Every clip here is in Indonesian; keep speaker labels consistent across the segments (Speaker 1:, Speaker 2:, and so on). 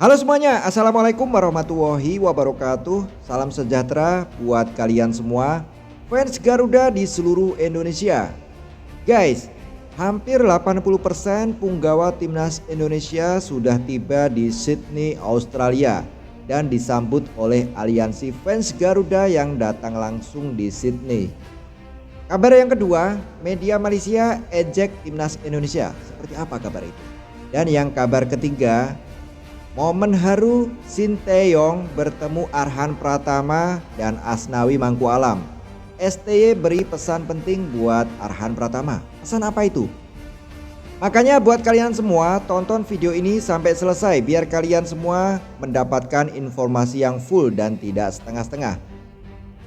Speaker 1: Halo semuanya, Assalamualaikum warahmatullahi wabarakatuh. Salam sejahtera buat kalian semua fans Garuda di seluruh Indonesia. Guys, hampir 80% punggawa timnas Indonesia sudah tiba di Sydney, Australia dan disambut oleh aliansi fans Garuda yang datang langsung di Sydney. Kabar yang kedua, media Malaysia ejek timnas Indonesia. Seperti apa kabar itu? Dan yang kabar ketiga, momen haru Sinteyong bertemu Arhan Pratama dan Asnawi Mangkualam. STY beri pesan penting buat Arhan Pratama. Pesan apa itu? Makanya buat kalian semua tonton video ini sampai selesai biar kalian semua mendapatkan informasi yang full dan tidak setengah-setengah.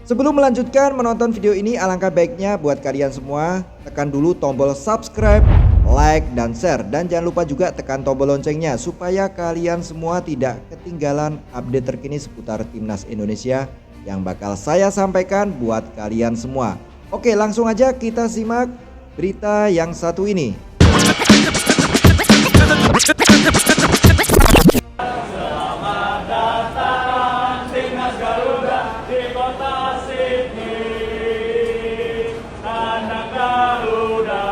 Speaker 1: Sebelum melanjutkan menonton video ini, alangkah baiknya buat kalian semua tekan dulu tombol subscribe, like dan share, dan jangan lupa juga tekan tombol loncengnya supaya kalian semua tidak ketinggalan update terkini seputar timnas Indonesia yang bakal saya sampaikan buat kalian semua. Oke, langsung aja kita simak berita yang satu ini.
Speaker 2: Selamat datang timnas Garuda di kota Sydney, anak Garuda.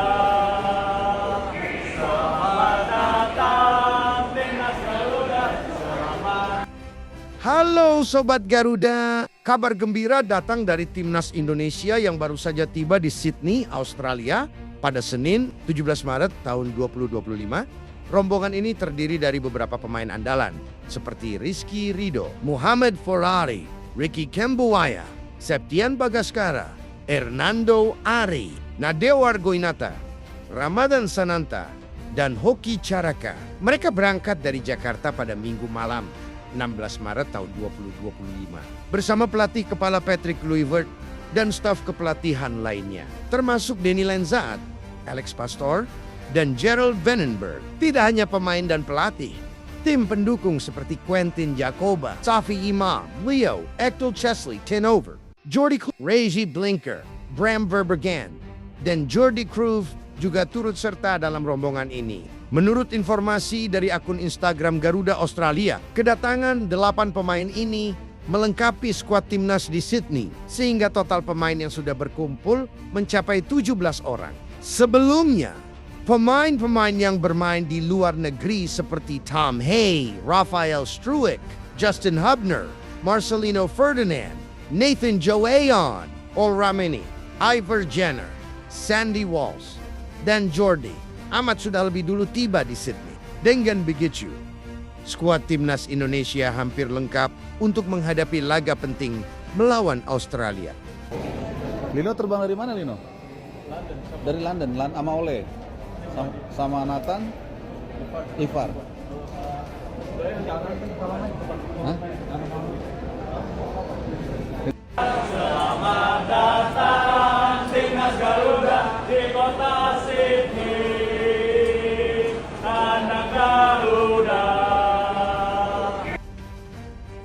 Speaker 2: Selamat datang timnas Garuda.
Speaker 3: Halo Sobat Garuda, kabar gembira datang dari timnas Indonesia yang baru saja tiba di Sydney, Australia pada Senin 17 Maret tahun 2025. Rombongan ini terdiri dari beberapa pemain andalan seperti Rizky Ridho, Muhammad Ferrari, Ricky Kembuaya, Septian Bagaskara, Hernando Ari, Nadeo Argoinata, Ramadan Sananta, dan Hoki Caraka. Mereka berangkat dari Jakarta pada Minggu malam 16 Maret tahun 2025 bersama pelatih kepala Patrick Kluivert dan staf kepelatihan lainnya, termasuk Denny Lenzaat, Alex Pastor, dan Gerald Vandenberg. Tidak hanya pemain dan pelatih, tim pendukung seperti Quentin Jacoba, Safi Imam, Leo, Ektel Chesley, Tinover, Jordi Reggie Blinker, Bram Verbruggen, dan Jordi Cruyff juga turut serta dalam rombongan ini. Menurut informasi dari akun Instagram Garuda Australia, kedatangan 8 pemain ini melengkapi skuad timnas di Sydney, sehingga total pemain yang sudah berkumpul mencapai 17 orang. Sebelumnya, pemain-pemain yang bermain di luar negeri seperti Tom Hay, Rafael Struijk, Justin Hubner, Marcelino Ferdinand, Nathan Joayon, Ol Ramini, Ivor Jenner, Sandy Walsh, dan Jordi Amat sudah lebih dulu tiba di Sydney. Dengan begitu, skuad timnas Indonesia hampir lengkap untuk menghadapi laga penting melawan Australia.
Speaker 4: Lino terbang dari mana, Lino?
Speaker 2: London.
Speaker 4: Dari London, sama Ole, sama Nathan, Ivar. Hah?
Speaker 2: Selamat datang timnas Garuda di kota Sydney, anak Garuda.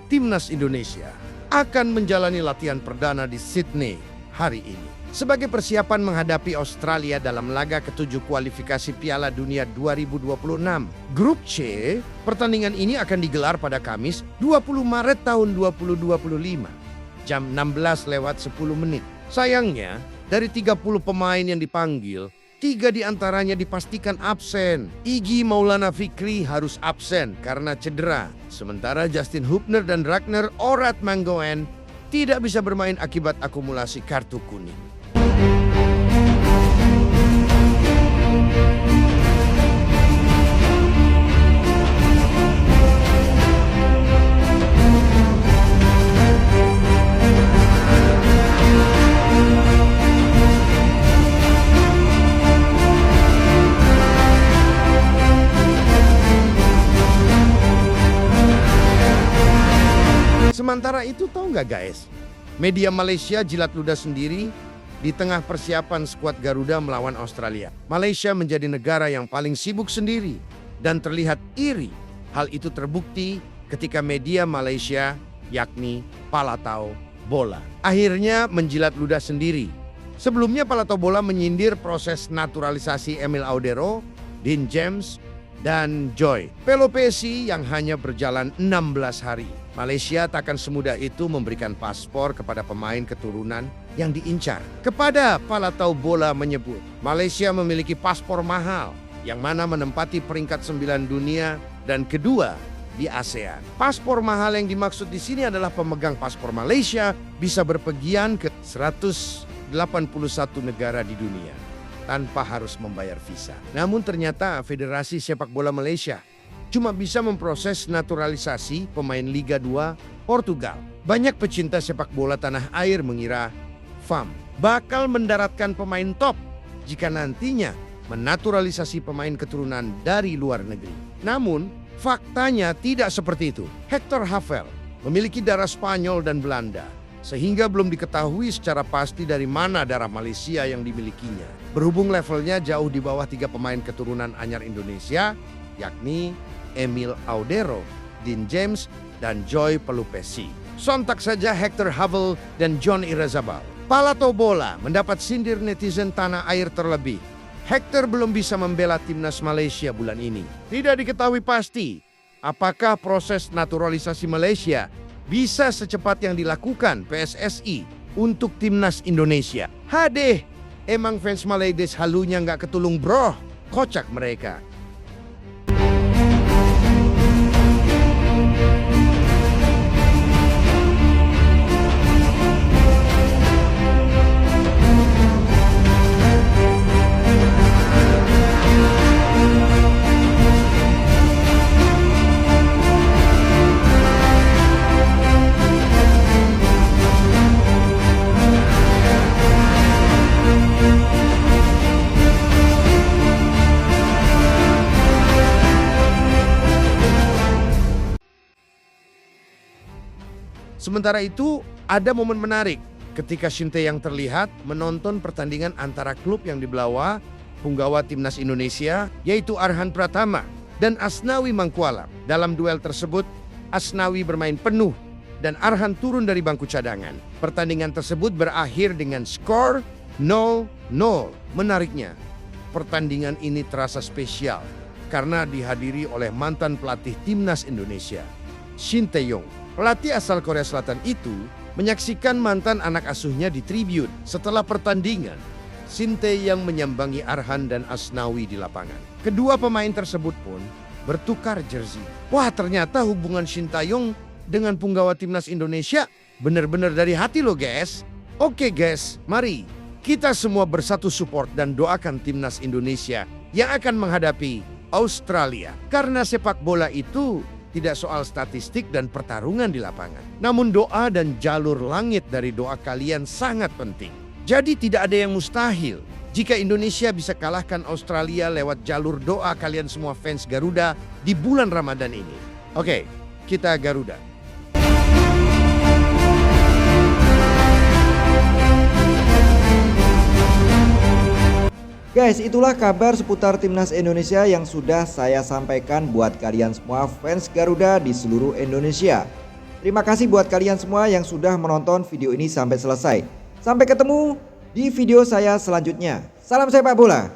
Speaker 3: Timnas Indonesia akan menjalani latihan perdana di Sydney hari ini sebagai persiapan menghadapi Australia dalam laga ke-7 kualifikasi Piala Dunia 2026. Grup C, pertandingan ini akan digelar pada Kamis 20 Maret tahun 2025, jam 16:10. Sayangnya, dari 30 pemain yang dipanggil, 3 diantaranya dipastikan absen. Iggy Maulana Fikri harus absen karena cedera. Sementara Justin Hubner dan Ragnar Orat Manggoen tidak bisa bermain akibat akumulasi kartu kuning. Sementara itu tahu nggak guys, media Malaysia jilat ludah sendiri di tengah persiapan skuad Garuda melawan Australia. Malaysia menjadi negara yang paling sibuk sendiri dan terlihat iri. Hal itu terbukti ketika media Malaysia, yakni Palatau Bola, akhirnya menjilat ludah sendiri. Sebelumnya Palatau Bola menyindir proses naturalisasi Emil Audero, Dean James, dan Joy Pelopesi yang hanya berjalan 16 hari. Malaysia takkan semudah itu memberikan paspor kepada pemain keturunan yang diincar. Kepada Palatau Bola menyebut, Malaysia memiliki paspor mahal yang mana menempati peringkat 9 dunia dan kedua di ASEAN. Paspor mahal yang dimaksud di sini adalah pemegang paspor Malaysia bisa berpergian ke 181 negara di dunia tanpa harus membayar visa. Namun ternyata Federasi Sepak Bola Malaysia cuma bisa memproses naturalisasi pemain Liga 2 Portugal. Banyak pecinta sepak bola tanah air mengira FAM bakal mendaratkan pemain top jika nantinya menaturalisasi pemain keturunan dari luar negeri. Namun, faktanya tidak seperti itu. Hector Havel memiliki darah Spanyol dan Belanda, sehingga belum diketahui secara pasti dari mana darah Malaysia yang dimilikinya. Berhubung levelnya jauh di bawah 3 pemain keturunan anyar Indonesia, yakni Emil Audero, Dean James, dan Joy Pelopesi. Sontak saja Hector Havel dan John Irazabal. Palatau Bola mendapat sindir netizen tanah air terlebih. Hector belum bisa membela timnas Malaysia bulan ini. Tidak diketahui pasti apakah proses naturalisasi Malaysia bisa secepat yang dilakukan PSSI untuk timnas Indonesia. Hadeh, emang fans Malaydes halunya nggak ketulung bro, kocak mereka. Sementara itu, ada momen menarik ketika Shin Tae-yong terlihat menonton pertandingan antara klub yang dibawa punggawa timnas Indonesia, yaitu Arhan Pratama dan Asnawi Mangkualam. Dalam duel tersebut, Asnawi bermain penuh dan Arhan turun dari bangku cadangan. Pertandingan tersebut berakhir dengan skor 0-0. Menariknya, pertandingan ini terasa spesial karena dihadiri oleh mantan pelatih timnas Indonesia, Shin Tae-yong. Pelatih asal Korea Selatan itu menyaksikan mantan anak asuhnya di tribun. Setelah pertandingan, Shin Tae-yong menyambangi Arhan dan Asnawi di lapangan. Kedua pemain tersebut pun bertukar jersey. Wah, ternyata hubungan Shin Tae-yong dengan punggawa timnas Indonesia benar-benar dari hati loh guys. Oke guys, mari kita semua bersatu support dan doakan timnas Indonesia yang akan menghadapi Australia. Karena sepak bola itu tidak soal statistik dan pertarungan di lapangan. Namun doa dan jalur langit dari doa kalian sangat penting. Jadi tidak ada yang mustahil jika Indonesia bisa kalahkan Australia lewat jalur doa kalian semua fans Garuda di bulan Ramadan ini. Oke, kita Garuda.
Speaker 1: Guys, itulah kabar seputar timnas Indonesia yang sudah saya sampaikan buat kalian semua fans Garuda di seluruh Indonesia. Terima kasih buat kalian semua yang sudah menonton video ini sampai selesai. Sampai ketemu di video saya selanjutnya. Salam sepak bola.